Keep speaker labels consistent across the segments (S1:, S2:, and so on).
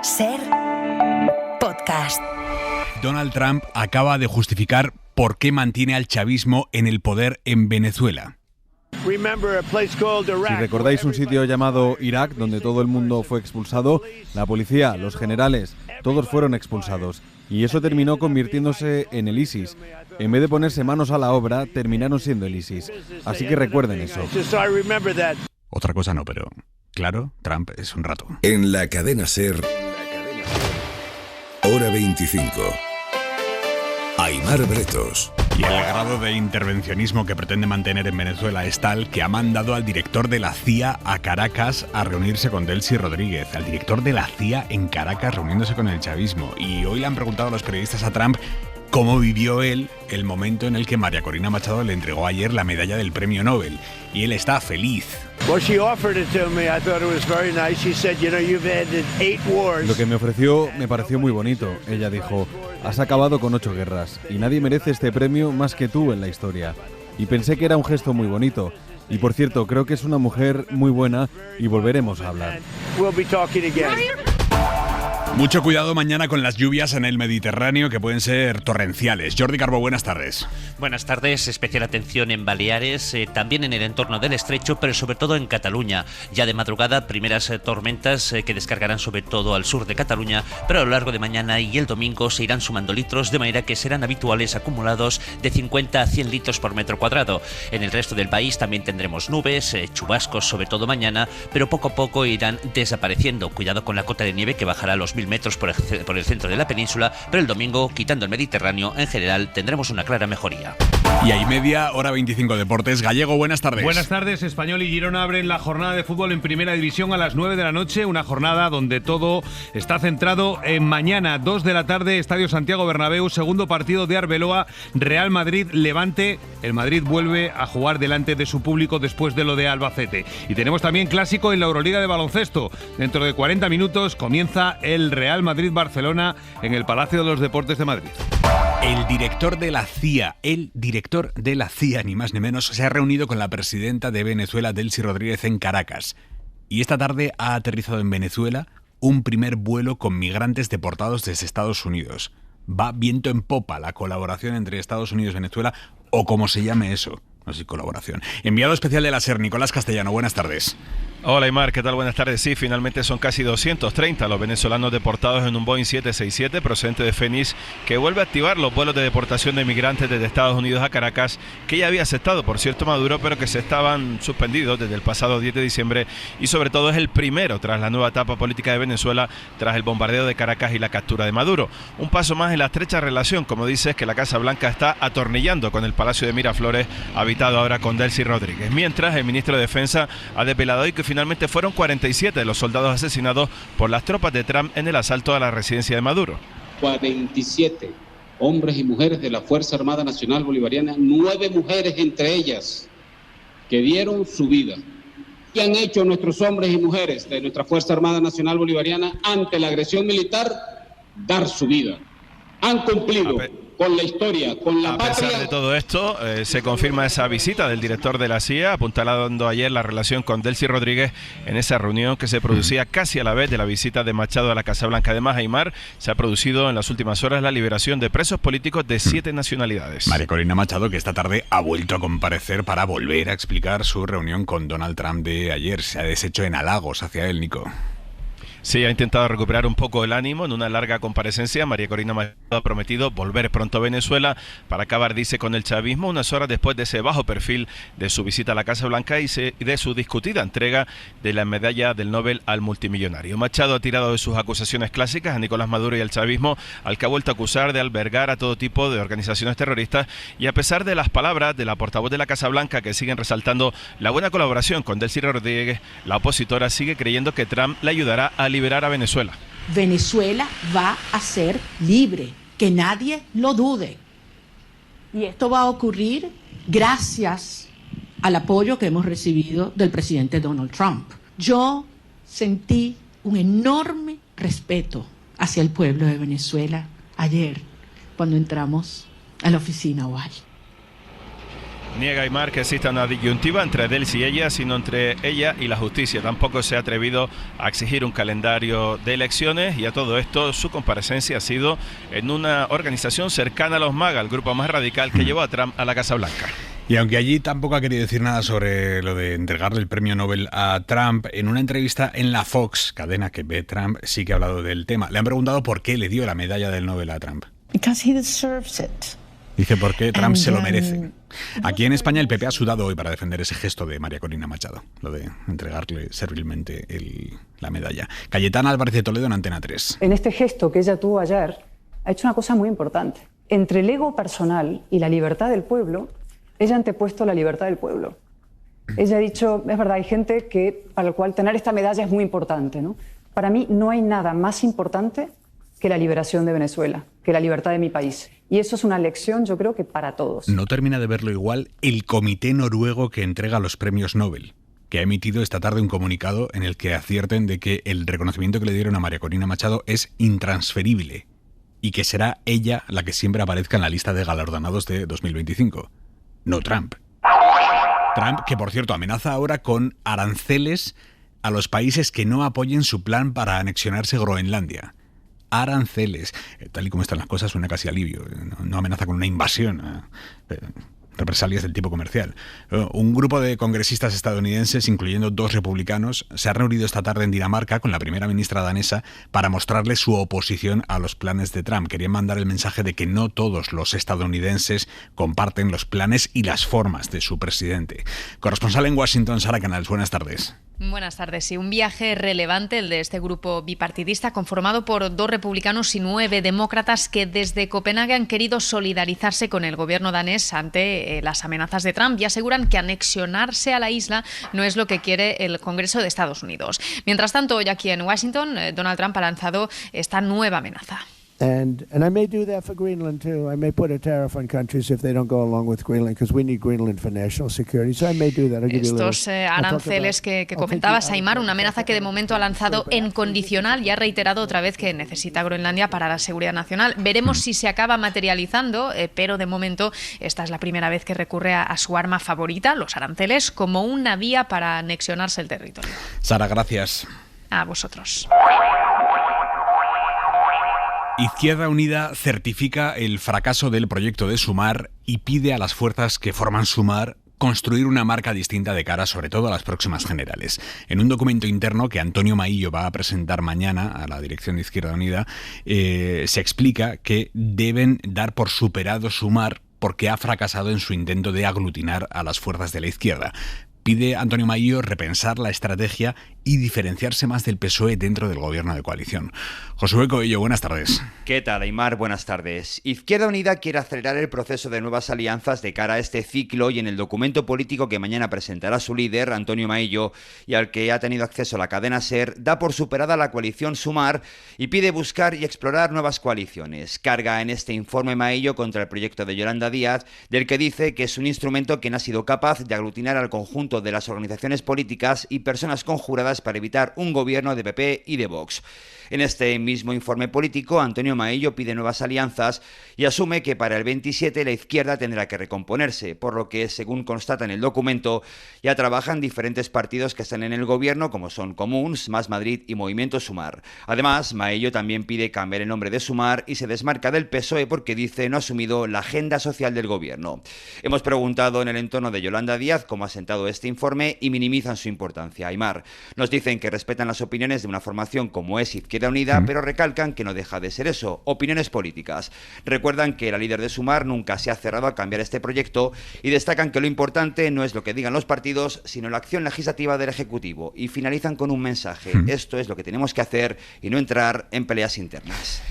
S1: Ser podcast.
S2: Donald Trump acaba de justificar por qué mantiene al chavismo en el poder en Venezuela.
S3: Si recordáis un sitio llamado Irak, donde todo el mundo fue expulsado, la policía, los generales, todos fueron expulsados. Y eso terminó convirtiéndose en el ISIS. En vez de ponerse manos a la obra, terminaron siendo el ISIS. Así que recuerden eso.
S2: Otra cosa no, pero claro, Trump es un rato.
S4: En la cadena SER, Hora 25. Aimar Bretos.
S2: Y el grado de intervencionismo que pretende mantener en Venezuela es tal que ha mandado al director de la CIA a Caracas a reunirse con Delcy Rodríguez. Al director de la CIA en Caracas reuniéndose con el chavismo. Y hoy le han preguntado a los periodistas a Trump cómo vivió él el momento en el que María Corina Machado le entregó ayer la medalla del Premio Nobel. Y él está feliz.
S3: Lo que me ofreció me pareció muy bonito. Ella dijo: has acabado con 8 guerras y nadie merece este premio más que tú en la historia. Y pensé que era un gesto muy bonito. Y por cierto, creo que es una mujer muy buena y volveremos a hablar.
S2: Mucho cuidado mañana con las lluvias en el Mediterráneo, que pueden ser torrenciales. Jordi Carbó, buenas tardes.
S5: Buenas tardes, especial atención en Baleares, también en el entorno del Estrecho, pero sobre todo en Cataluña. Ya de madrugada, primeras tormentas que descargarán sobre todo al sur de Cataluña, pero a lo largo de mañana y el domingo se irán sumando litros, de manera que serán habituales acumulados de 50 a 100 litros por metro cuadrado. En el resto del país también tendremos nubes, chubascos sobre todo mañana, pero poco a poco irán desapareciendo. Cuidado con la cota de nieve que bajará a los 1000 metros por el centro de la península, pero el domingo, quitando el Mediterráneo, en general tendremos una clara mejoría.
S2: Y ahí media, Hora 25 Deportes. Gallego, buenas tardes.
S6: Buenas tardes. Español y Girona abren la jornada de fútbol en Primera División a las 9 de la noche, una jornada donde todo está centrado en mañana, 2 de la tarde, Estadio Santiago Bernabéu, segundo partido de Arbeloa, Real Madrid-Levante. El Madrid vuelve a jugar delante de su público después de lo de Albacete. Y tenemos también clásico en la Euroliga de baloncesto. Dentro de 40 minutos comienza el Real Madrid-Barcelona en el Palacio de los Deportes de Madrid.
S2: El director de la CIA, ni más ni menos, se ha reunido con la presidenta de Venezuela, Delcy Rodríguez, en Caracas. Y esta tarde ha aterrizado en Venezuela un primer vuelo con migrantes deportados desde Estados Unidos. Va viento en popa la colaboración entre Estados Unidos y Venezuela, o como se llame eso. No sé, colaboración. Enviado especial de la SER, Nicolás Castellano, buenas tardes.
S7: Hola Aimar, ¿qué tal? Buenas tardes. Sí, finalmente son casi 230 los venezolanos deportados en un Boeing 767 procedente de Phoenix, que vuelve a activar los vuelos de deportación de migrantes desde Estados Unidos a Caracas, que ya había aceptado, por cierto, Maduro, pero que se estaban suspendidos desde el pasado 10 de diciembre, y sobre todo es el primero tras la nueva etapa política de Venezuela, tras el bombardeo de Caracas y la captura de Maduro. Un paso más en la estrecha relación, como dices, que la Casa Blanca está atornillando con el Palacio de Miraflores, habitado ahora con Delcy Rodríguez. Mientras, el ministro de Defensa ha desvelado hoy que finalmente fueron 47 de los soldados asesinados por las tropas de Trump en el asalto a la residencia de Maduro.
S8: 47 hombres y mujeres de la Fuerza Armada Nacional Bolivariana, 9 mujeres entre ellas, que dieron su vida. ¿Qué han hecho nuestros hombres y mujeres de nuestra Fuerza Armada Nacional Bolivariana ante la agresión militar? Dar su vida. Han cumplido con la historia, con la patria.
S7: A pesar de todo esto, se confirma esa visita del director de la CIA, apuntalando ayer la relación con Delcy Rodríguez en esa reunión que se producía casi a la vez de la visita de Machado a la Casa Blanca. Además, Aimar, se ha producido en las últimas horas la liberación de presos políticos de 7 nacionalidades.
S2: María Corina Machado, que esta tarde ha vuelto a comparecer para volver a explicar su reunión con Donald Trump de ayer. Se ha deshecho en halagos hacia él, Nico.
S7: Sí, ha intentado recuperar un poco el ánimo en una larga comparecencia. María Corina Machado ha prometido volver pronto a Venezuela para acabar, dice, con el chavismo, unas horas después de ese bajo perfil de su visita a la Casa Blanca y de su discutida entrega de la medalla del Nobel al multimillonario. Machado ha tirado de sus acusaciones clásicas a Nicolás Maduro y al chavismo, al que ha vuelto a acusar de albergar a todo tipo de organizaciones terroristas, y a pesar de las palabras de la portavoz de la Casa Blanca, que siguen resaltando la buena colaboración con Delcy Rodríguez, la opositora sigue creyendo que Trump le ayudará a liberar a Venezuela.
S9: Venezuela va a ser libre, que nadie lo dude. Y esto va a ocurrir gracias al apoyo que hemos recibido del presidente Donald Trump. Yo sentí un enorme respeto hacia el pueblo de Venezuela ayer, cuando entramos a la oficina Oval.
S7: Niega Aymar que exista una disyuntiva entre él y ella, sino entre ella y la justicia. Tampoco se ha atrevido a exigir un calendario de elecciones, y a todo esto su comparecencia ha sido en una organización cercana a los MAGA, el grupo más radical que llevó a Trump a la Casa Blanca.
S2: Y aunque allí tampoco ha querido decir nada sobre lo de entregarle el premio Nobel a Trump, en una entrevista en la Fox, cadena que ve Trump, sí que ha hablado del tema. Le han preguntado por qué le dio la medalla del Nobel a Trump.
S10: Because he deserves it.
S2: Dice por qué Trump se lo merece. Aquí en España el PP ha sudado hoy para defender ese gesto de María Corina Machado, lo de entregarle servilmente la medalla. Cayetana Álvarez de Toledo en Antena 3.
S11: En este gesto que ella tuvo ayer, ha hecho una cosa muy importante. Entre el ego personal y la libertad del pueblo, ella ha antepuesto la libertad del pueblo. Ella ha dicho, es verdad, hay gente para la cual tener esta medalla es muy importante, ¿no? Para mí no hay nada más importante que la liberación de Venezuela, que la libertad de mi país. Y eso es una lección, yo creo que para todos.
S2: No termina de verlo igual el comité noruego que entrega los premios Nobel, que ha emitido esta tarde un comunicado en el que advierten de que el reconocimiento que le dieron a María Corina Machado es intransferible y que será ella la que siempre aparezca en la lista de galardonados de 2025, no Trump. Trump, que por cierto amenaza ahora con aranceles a los países que no apoyen su plan para anexionarse Groenlandia. Aranceles. Tal y como están las cosas, suena casi alivio. No amenaza con una invasión. Represalias del tipo comercial. Un grupo de congresistas estadounidenses, incluyendo 2 republicanos, se ha reunido esta tarde en Dinamarca con la primera ministra danesa para mostrarle su oposición a los planes de Trump. Querían mandar el mensaje de que no todos los estadounidenses comparten los planes y las formas de su presidente. Corresponsal en Washington, Sara Canals, buenas tardes.
S12: Buenas tardes. Sí, un viaje relevante el de este grupo bipartidista conformado por 2 republicanos y 9 demócratas que desde Copenhague han querido solidarizarse con el gobierno danés ante las amenazas de Trump y aseguran que anexionarse a la isla no es lo que quiere el Congreso de Estados Unidos. Mientras tanto, hoy aquí en Washington, Donald Trump ha lanzado esta nueva amenaza.
S13: And I may do that for Greenland too. I may put a tariff on countries if they don't go along with Greenland, because we need Greenland for national security. So I may do that.
S12: Estos aranceles que comentabas, Aymar, una amenaza que de momento ha lanzado en condicional y ha reiterado otra vez que necesita Groenlandia para la seguridad nacional. Veremos si se acaba materializando, pero de momento esta es la primera vez que recurre a su arma favorita, los aranceles, como una vía para anexionarse el territorio.
S2: Sara, gracias.
S12: A vosotros.
S2: Izquierda Unida certifica el fracaso del proyecto de Sumar y pide a las fuerzas que forman Sumar construir una marca distinta de cara sobre todo a las próximas generales. En un documento interno que Antonio Maillo va a presentar mañana a la dirección de Izquierda Unida, se explica que deben dar por superado Sumar porque ha fracasado en su intento de aglutinar a las fuerzas de la izquierda. Pide Antonio Maillo repensar la estrategia y diferenciarse más del PSOE dentro del gobierno de coalición. Josué Coello, buenas tardes.
S14: ¿Qué tal, Aymar? Buenas tardes. Izquierda Unida quiere acelerar el proceso de nuevas alianzas de cara a este ciclo y en el documento político que mañana presentará su líder, Antonio Maillo, y al que ha tenido acceso la cadena SER, da por superada la coalición Sumar y pide buscar y explorar nuevas coaliciones. Carga en este informe Maillo contra el proyecto de Yolanda Díaz, del que dice que es un instrumento que no ha sido capaz de aglutinar al conjunto de las organizaciones políticas y personas conjuradas para evitar un gobierno de PP y de Vox. En este mismo informe político, Antonio Maillo pide nuevas alianzas y asume que para el 27 la izquierda tendrá que recomponerse, por lo que, según constata en el documento, ya trabajan diferentes partidos que están en el gobierno, como son Comuns, Más Madrid y Movimiento Sumar. Además, Maillo también pide cambiar el nombre de Sumar y se desmarca del PSOE porque dice no ha asumido la agenda social del gobierno. Hemos preguntado en el entorno de Yolanda Díaz cómo ha sentado este informe y minimizan su importancia. Aymar, nos dicen que respetan las opiniones de una formación como es Izquierda Unida, pero recalcan que no deja de ser eso, opiniones políticas. Recuerdan que la líder de Sumar nunca se ha cerrado a cambiar este proyecto y destacan que lo importante no es lo que digan los partidos, sino la acción legislativa del Ejecutivo. Y finalizan con un mensaje: esto es lo que tenemos que hacer y no entrar en peleas internas.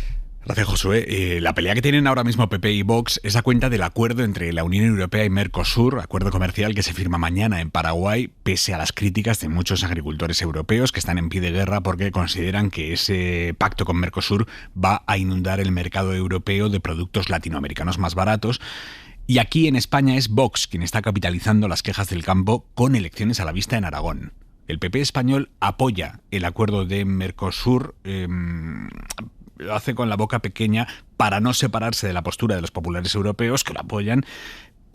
S2: Gracias, Josué. La pelea que tienen ahora mismo PP y Vox es a cuenta del acuerdo entre la Unión Europea y Mercosur, acuerdo comercial que se firma mañana en Paraguay, pese a las críticas de muchos agricultores europeos que están en pie de guerra porque consideran que ese pacto con Mercosur va a inundar el mercado europeo de productos latinoamericanos más baratos. Y aquí en España es Vox quien está capitalizando las quejas del campo con elecciones a la vista en Aragón. El PP español apoya el acuerdo de Mercosur, lo hace con la boca pequeña para no separarse de la postura de los populares europeos que lo apoyan,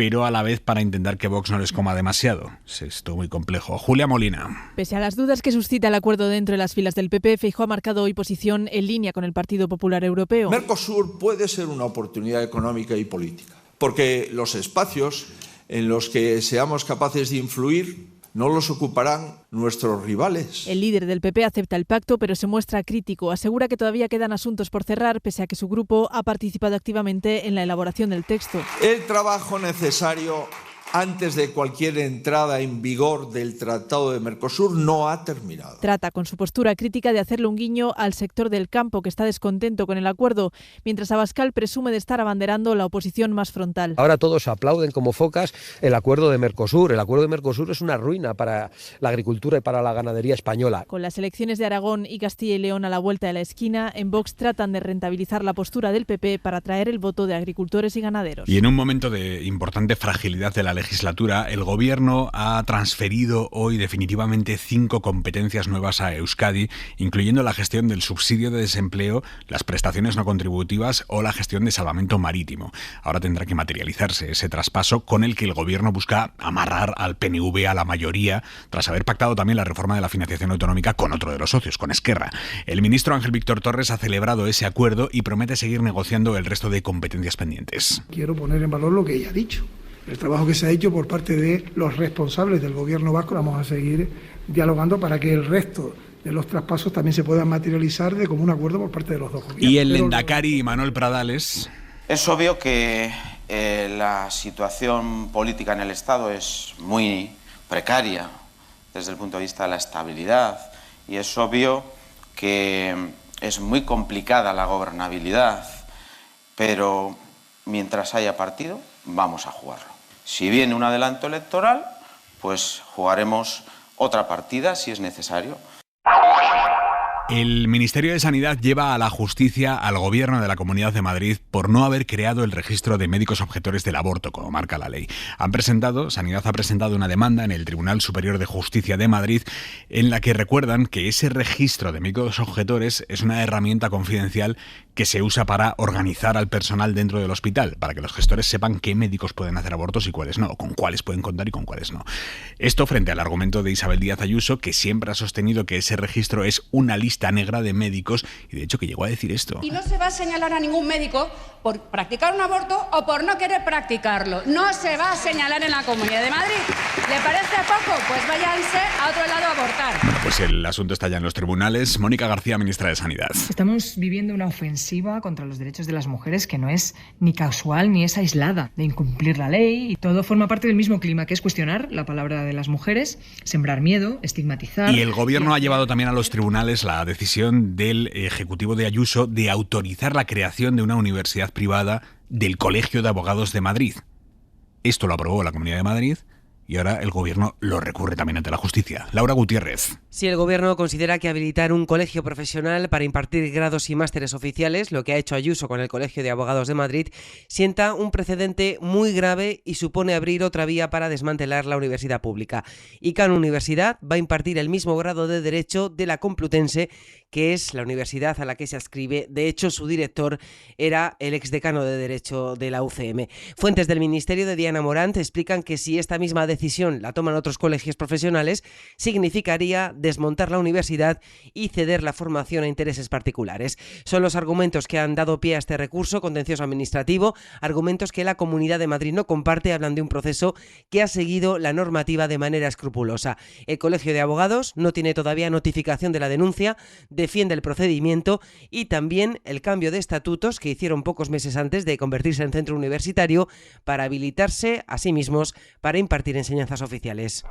S2: pero a la vez para intentar que Vox no les coma demasiado. Es esto muy complejo. Julia Molina.
S15: Pese a las dudas que suscita el acuerdo dentro de las filas del PP, Feijóo ha marcado hoy posición en línea con el Partido Popular Europeo.
S16: Mercosur puede ser una oportunidad económica y política, porque los espacios en los que seamos capaces de influir no los ocuparán nuestros rivales.
S15: El líder del PP acepta el pacto, pero se muestra crítico. Asegura que todavía quedan asuntos por cerrar, pese a que su grupo ha participado activamente en la elaboración del texto.
S16: El trabajo necesario antes de cualquier entrada en vigor del Tratado de Mercosur no ha terminado.
S15: Trata con su postura crítica de hacerle un guiño al sector del campo, que está descontento con el acuerdo, mientras Abascal presume de estar abanderando la oposición más frontal.
S17: Ahora todos aplauden como focas el acuerdo de Mercosur. El acuerdo de Mercosur es una ruina para la agricultura y para la ganadería española.
S15: Con las elecciones de Aragón y Castilla y León a la vuelta de la esquina, en Vox tratan de rentabilizar la postura del PP para atraer el voto de agricultores y ganaderos.
S2: Y en un momento de importante fragilidad de la legislatura, el Gobierno ha transferido hoy definitivamente 5 competencias nuevas a Euskadi, incluyendo la gestión del subsidio de desempleo, las prestaciones no contributivas o la gestión de salvamento marítimo. Ahora tendrá que materializarse ese traspaso con el que el Gobierno busca amarrar al PNV a la mayoría, tras haber pactado también la reforma de la financiación autonómica con otro de los socios, con Esquerra. El ministro Ángel Víctor Torres ha celebrado ese acuerdo y promete seguir negociando el resto de competencias pendientes.
S18: Quiero poner en valor lo que ella ha dicho. El trabajo que se ha hecho por parte de los responsables del gobierno vasco, vamos a seguir dialogando para que el resto de los traspasos también se puedan materializar de común acuerdo por parte de los dos gobiernos.
S2: Y el Lehendakari Manuel Pradales.
S19: Es obvio que la situación política en el Estado es muy precaria desde el punto de vista de la estabilidad y es obvio que es muy complicada la gobernabilidad, pero mientras haya partido vamos a jugarlo. Si viene un adelanto electoral, pues jugaremos otra partida si es necesario.
S2: El Ministerio de Sanidad lleva a la justicia al Gobierno de la Comunidad de Madrid por no haber creado el registro de médicos objetores del aborto, como marca la ley. Sanidad ha presentado una demanda en el Tribunal Superior de Justicia de Madrid en la que recuerdan que ese registro de médicos objetores es una herramienta confidencial que se usa para organizar al personal dentro del hospital, para que los gestores sepan qué médicos pueden hacer abortos y cuáles no, con cuáles pueden contar y con cuáles no. Esto frente al argumento de Isabel Díaz Ayuso, que siempre ha sostenido que ese registro es una lista negra de médicos y de hecho que llegó a decir esto.
S20: Y no se va a señalar a ningún médico por practicar un aborto o por no querer practicarlo. No se va a señalar en la Comunidad de Madrid. ¿Le parece poco? Pues váyanse a otro lado a abortar.
S2: Pues el asunto está ya en los tribunales. Mónica García, ministra de Sanidad.
S21: Estamos viviendo una ofensiva contra los derechos de las mujeres que no es ni casual ni es aislada, de incumplir la ley, y todo forma parte del mismo clima, que es cuestionar la palabra de las mujeres, sembrar miedo, estigmatizar.
S2: Y el Gobierno ha llevado también a los tribunales la decisión del Ejecutivo de Ayuso de autorizar la creación de una universidad privada del Colegio de Abogados de Madrid. Esto lo aprobó la Comunidad de Madrid y ahora el Gobierno lo recurre también ante la justicia. Laura Gutiérrez.
S22: Si el Gobierno considera que habilitar un colegio profesional para impartir grados y másteres oficiales, lo que ha hecho Ayuso con el Colegio de Abogados de Madrid, sienta un precedente muy grave y supone abrir otra vía para desmantelar la universidad pública. ICANN Universidad va a impartir el mismo grado de Derecho de la Complutense, que es la universidad a la que se adscribe. De hecho, su director era el exdecano de Derecho de la UCM. Fuentes del Ministerio de Diana Morant explican que si esta misma decisión la toman otros colegios profesionales, significaría desmontar la universidad y ceder la formación a intereses particulares. Son los argumentos que han dado pie a este recurso contencioso administrativo, argumentos que la Comunidad de Madrid no comparte. Hablan de un proceso que ha seguido la normativa de manera escrupulosa. El Colegio de Abogados no tiene todavía notificación de la denuncia, defiende el procedimiento y también el cambio de estatutos que hicieron pocos meses antes de convertirse en centro universitario para habilitarse a sí mismos para impartir enseñanzas oficiales.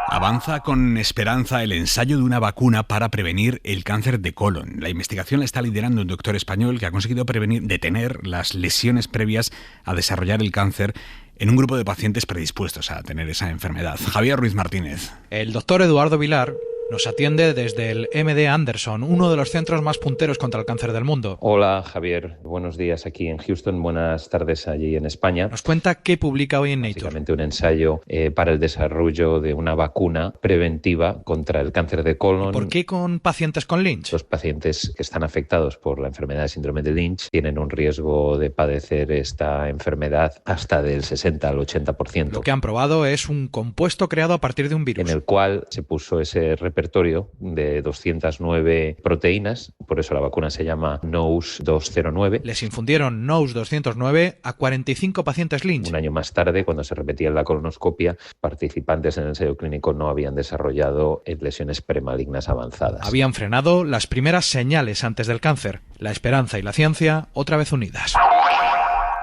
S2: Avanza con esperanza el ensayo de una vacuna para prevenir el cáncer de colon. La investigación la está liderando un doctor español que ha conseguido detener las lesiones previas a desarrollar el cáncer en un grupo de pacientes predispuestos a tener esa enfermedad. Javier Ruiz Martínez.
S23: El doctor Eduardo Vilar
S1: Nos atiende desde el MD Anderson, uno de los centros más punteros contra el cáncer del mundo.
S4: Hola Javier, buenos días aquí en Houston, buenas tardes allí en España.
S1: Nos cuenta qué publica hoy en Nature.
S4: Básicamente un ensayo para el desarrollo de una vacuna preventiva contra el cáncer de colon.
S1: ¿Y por qué con pacientes con Lynch?
S4: Los pacientes que están afectados por la enfermedad de síndrome de Lynch tienen un riesgo de padecer esta enfermedad hasta del 60 al 80%.
S1: Lo que han probado es un compuesto creado a partir de un virus.
S4: En el cual se puso ese repertorio de 209 proteínas, por eso la vacuna se llama Nose 209.
S1: Les infundieron Nose 209 a 45 pacientes Lynch.
S4: Un año más tarde, cuando se repetía la colonoscopia, participantes en el ensayo clínico no habían desarrollado lesiones premalignas avanzadas.
S1: Habían frenado las primeras señales antes del cáncer. La esperanza y la ciencia otra vez unidas.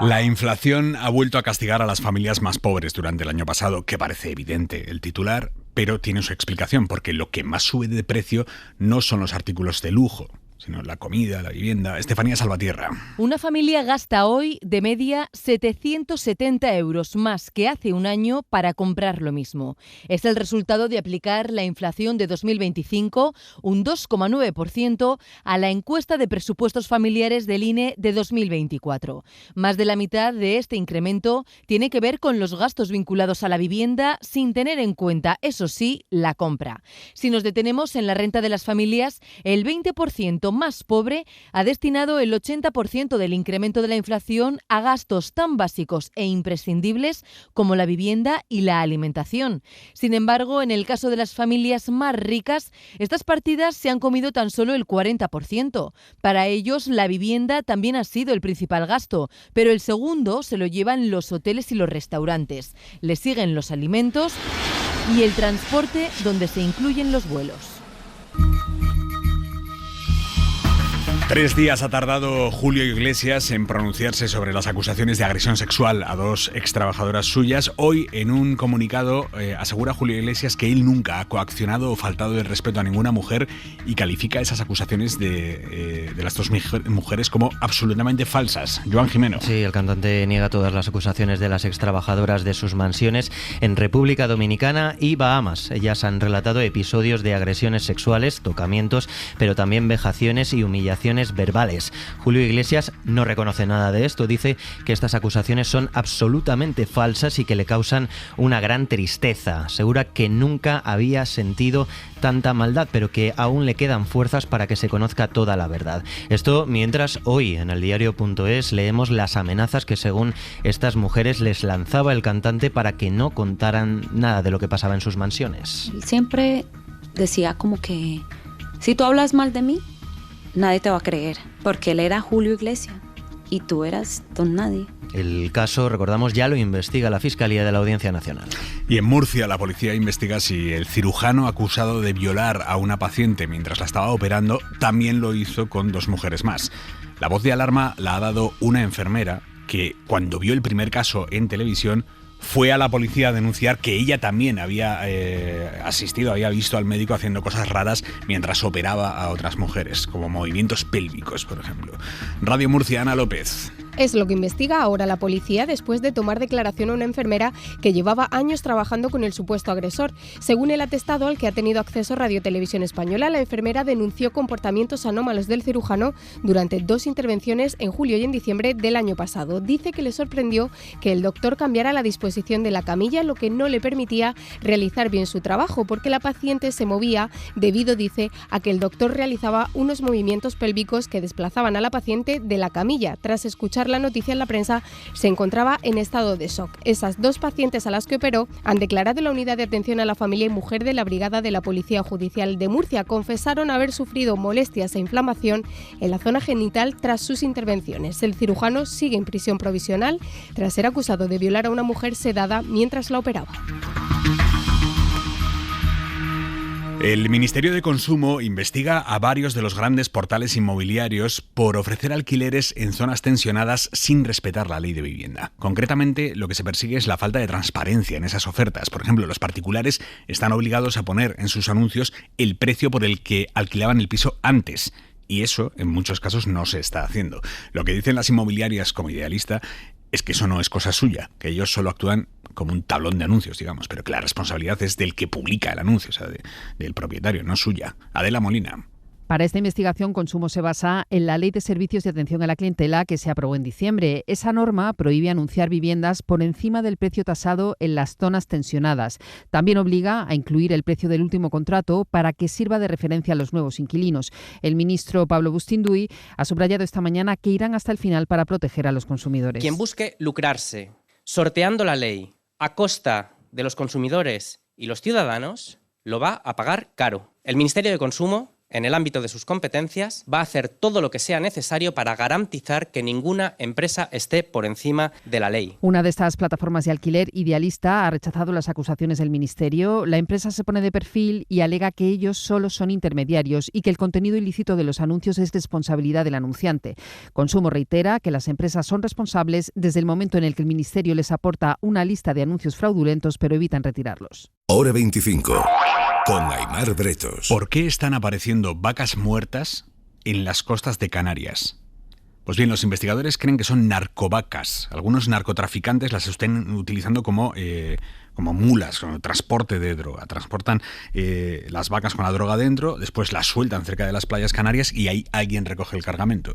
S2: La inflación ha vuelto a castigar a las familias más pobres durante el año pasado, que parece evidente el titular, pero tiene su explicación, porque lo que más sube de precio no son los artículos de lujo, sino la comida, la vivienda. Estefanía Salvatierra.
S23: Una familia gasta hoy de media 770 euros más que hace un año para comprar lo mismo. Es el resultado de aplicar la inflación de 2025, un 2,9%, a la encuesta de presupuestos familiares del INE de 2024. Más de la mitad de este incremento tiene que ver con los gastos vinculados a la vivienda, sin tener en cuenta, eso sí, la compra. Si nos detenemos en la renta de las familias, el 20% más pobre ha destinado el 80% del incremento de la inflación a gastos tan básicos e imprescindibles como la vivienda y la alimentación. Sin embargo, en el caso de las familias más ricas, estas partidas se han comido tan solo el 40%. Para ellos, la vivienda también ha sido el principal gasto, pero el segundo se lo llevan los hoteles y los restaurantes. Le siguen los alimentos y el transporte, donde se incluyen los vuelos.
S2: 3 días ha tardado Julio Iglesias en pronunciarse sobre las acusaciones de agresión sexual a 2 extrabajadoras suyas. Hoy, en un comunicado, asegura Julio Iglesias que él nunca ha coaccionado o faltado el respeto a ninguna mujer y califica esas acusaciones de las 2 mujeres como absolutamente falsas. Joan Jimeno.
S24: Sí, el cantante niega todas las acusaciones de las extrabajadoras de sus mansiones en República Dominicana y Bahamas. Ellas han relatado episodios de agresiones sexuales, tocamientos, pero también vejaciones y humillaciones verbales. Julio Iglesias no reconoce nada de esto, dice que estas acusaciones son absolutamente falsas y que le causan una gran tristeza. Asegura que nunca había sentido tanta maldad, pero que aún le quedan fuerzas para que se conozca toda la verdad. Esto mientras hoy en el diario.es leemos las amenazas que según estas mujeres les lanzaba el cantante para que no contaran nada de lo que pasaba en sus mansiones.
S25: Siempre decía como que si tú hablas mal de mí, nadie te va a creer, porque él era Julio Iglesias y tú eras don nadie.
S24: El caso, recordamos, ya lo investiga la Fiscalía de la Audiencia Nacional.
S2: Y en Murcia la policía investiga si el cirujano acusado de violar a una paciente mientras la estaba operando también lo hizo con 2 mujeres más. La voz de alarma la ha dado una enfermera que, cuando vio el primer caso en televisión, fue a la policía a denunciar que ella también había había visto al médico haciendo cosas raras mientras operaba a otras mujeres, como movimientos pélvicos, por ejemplo. Radio Murcia, Ana López.
S26: Es lo que investiga ahora la policía después de tomar declaración a una enfermera que llevaba años trabajando con el supuesto agresor. Según el atestado al que ha tenido acceso Radio Televisión Española, la enfermera denunció comportamientos anómalos del cirujano durante 2 intervenciones en julio y en diciembre del año pasado. Dice que le sorprendió que el doctor cambiara la disposición de la camilla, lo que no le permitía realizar bien su trabajo, porque la paciente se movía debido, dice, a que el doctor realizaba unos movimientos pélvicos que desplazaban a la paciente de la camilla. Tras escuchar la noticia en la prensa, se encontraba en estado de shock. Esas 2 pacientes a las que operó han declarado en la Unidad de Atención a la Familia y Mujer de la Brigada de la Policía Judicial de Murcia. Confesaron haber sufrido molestias e inflamación en la zona genital tras sus intervenciones. El cirujano sigue en prisión provisional tras ser acusado de violar a una mujer sedada mientras la operaba.
S2: El Ministerio de Consumo investiga a varios de los grandes portales inmobiliarios por ofrecer alquileres en zonas tensionadas sin respetar la ley de vivienda. Concretamente, lo que se persigue es la falta de transparencia en esas ofertas. Por ejemplo, los particulares están obligados a poner en sus anuncios el precio por el que alquilaban el piso antes. Y eso, en muchos casos, no se está haciendo. Lo que dicen las inmobiliarias como Idealista es que eso no es cosa suya, que ellos solo actúan como un tablón de anuncios, digamos, pero que la responsabilidad es del que publica el anuncio, o sea, del propietario, no suya. Adela Molina.
S3: Para esta investigación, Consumo se basa en la Ley de Servicios de Atención a la Clientela que se aprobó en diciembre. Esa norma prohíbe anunciar viviendas por encima del precio tasado en las zonas tensionadas. También obliga a incluir el precio del último contrato para que sirva de referencia a los nuevos inquilinos. El ministro Pablo Bustinduy ha subrayado esta mañana que irán hasta el final para proteger a los consumidores.
S5: Quien busque lucrarse sorteando la ley a costa de los consumidores y los ciudadanos lo va a pagar caro. El Ministerio de Consumo, en el ámbito de sus competencias, va a hacer todo lo que sea necesario para garantizar que ninguna empresa esté por encima de la ley.
S3: Una de estas plataformas de alquiler, Idealista, ha rechazado las acusaciones del Ministerio. La empresa se pone de perfil y alega que ellos solo son intermediarios y que el contenido ilícito de los anuncios es responsabilidad del anunciante. Consumo reitera que las empresas son responsables desde el momento en el que el Ministerio les aporta una lista de anuncios fraudulentos, pero evitan retirarlos.
S6: Hora 25. Con Aimar Bretos.
S2: ¿Por qué están apareciendo vacas muertas en las costas de Canarias? Pues bien, los investigadores creen que son narcovacas. Algunos narcotraficantes las están utilizando como mulas, como transporte de droga. Transportan las vacas con la droga dentro, después las sueltan cerca de las playas canarias y ahí alguien recoge el cargamento.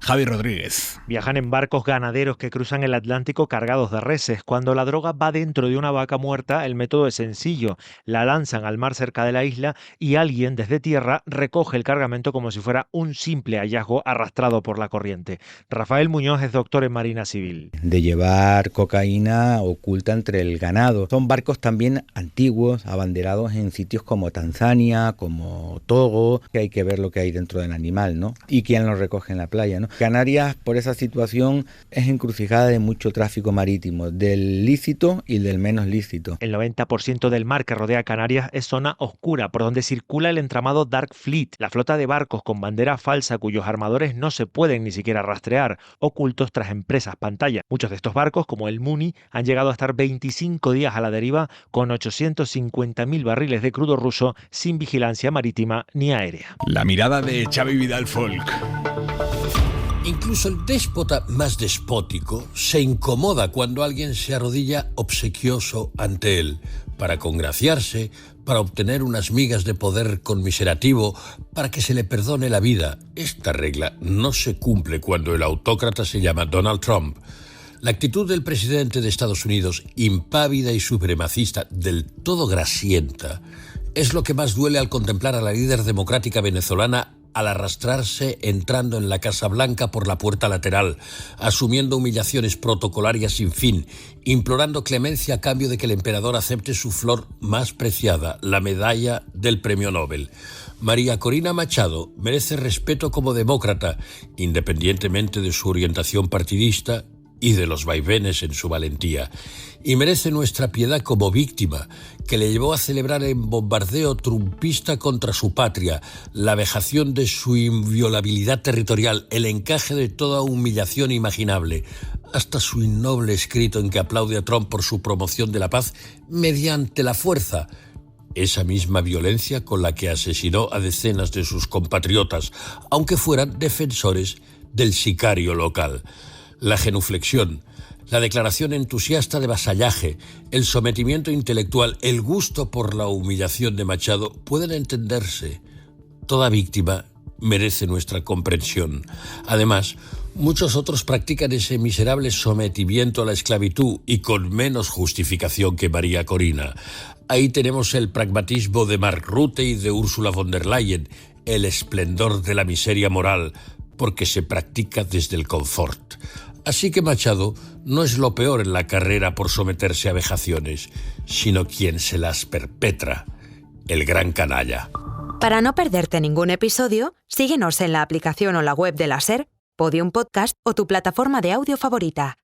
S2: Javi Rodríguez.
S7: Viajan en barcos ganaderos que cruzan el Atlántico cargados de reses. Cuando la droga va dentro de una vaca muerta, el método es sencillo. La lanzan al mar cerca de la isla y alguien desde tierra recoge el cargamento como si fuera un simple hallazgo arrastrado por la corriente. Rafael Muñoz es doctor en Marina Civil.
S8: De llevar cocaína oculta entre el ganado. Son barcos también antiguos, abanderados en sitios como Tanzania, como Togo, que hay que ver lo que hay dentro del animal, ¿no? Y quién lo recoge en la playa, ¿no? Canarias, por esa situación, es encrucijada de mucho tráfico marítimo, del lícito y del menos lícito.
S7: El 90% del mar que rodea Canarias es zona oscura, por donde circula el entramado Dark Fleet, la flota de barcos con bandera falsa cuyos armadores no se pueden ni siquiera rastrear, ocultos tras empresas pantalla. Muchos de estos barcos, como el Muni, han llegado a estar 25 días a la deriva con 850.000 barriles de crudo ruso sin vigilancia marítima ni aérea.
S2: La mirada de Xavi Vidal Folk.
S9: Incluso el déspota más despótico se incomoda cuando alguien se arrodilla obsequioso ante él, para congraciarse, para obtener unas migas de poder conmiserativo, para que se le perdone la vida. Esta regla no se cumple cuando el autócrata se llama Donald Trump. La actitud del presidente de Estados Unidos, impávida y supremacista, del todo grasienta, es lo que más duele al contemplar a la líder democrática venezolana al arrastrarse entrando en la Casa Blanca por la puerta lateral, asumiendo humillaciones protocolarias sin fin, implorando clemencia a cambio de que el emperador acepte su flor más preciada, la medalla del Premio Nobel. María Corina Machado merece respeto como demócrata, independientemente de su orientación partidista y de los vaivenes en su valentía. Y merece nuestra piedad como víctima, que le llevó a celebrar el bombardeo trumpista contra su patria, la vejación de su inviolabilidad territorial, el encaje de toda humillación imaginable, hasta su innoble escrito en que aplaude a Trump por su promoción de la paz mediante la fuerza, esa misma violencia con la que asesinó a decenas de sus compatriotas, aunque fueran defensores del sicario local. La genuflexión, la declaración entusiasta de vasallaje, el sometimiento intelectual, el gusto por la humillación de Machado pueden entenderse. Toda víctima merece nuestra comprensión. Además, muchos otros practican ese miserable sometimiento a la esclavitud y con menos justificación que María Corina. Ahí tenemos el pragmatismo de Mark Rutte y de Ursula von der Leyen, el esplendor de la miseria moral, porque se practica desde el confort. Así que Machado no es lo peor en la carrera por someterse a vejaciones, sino quien se las perpetra, el gran canalla.
S27: Para no perderte ningún episodio, síguenos en la aplicación o la web de la SER, Podium Podcast o tu plataforma de audio favorita.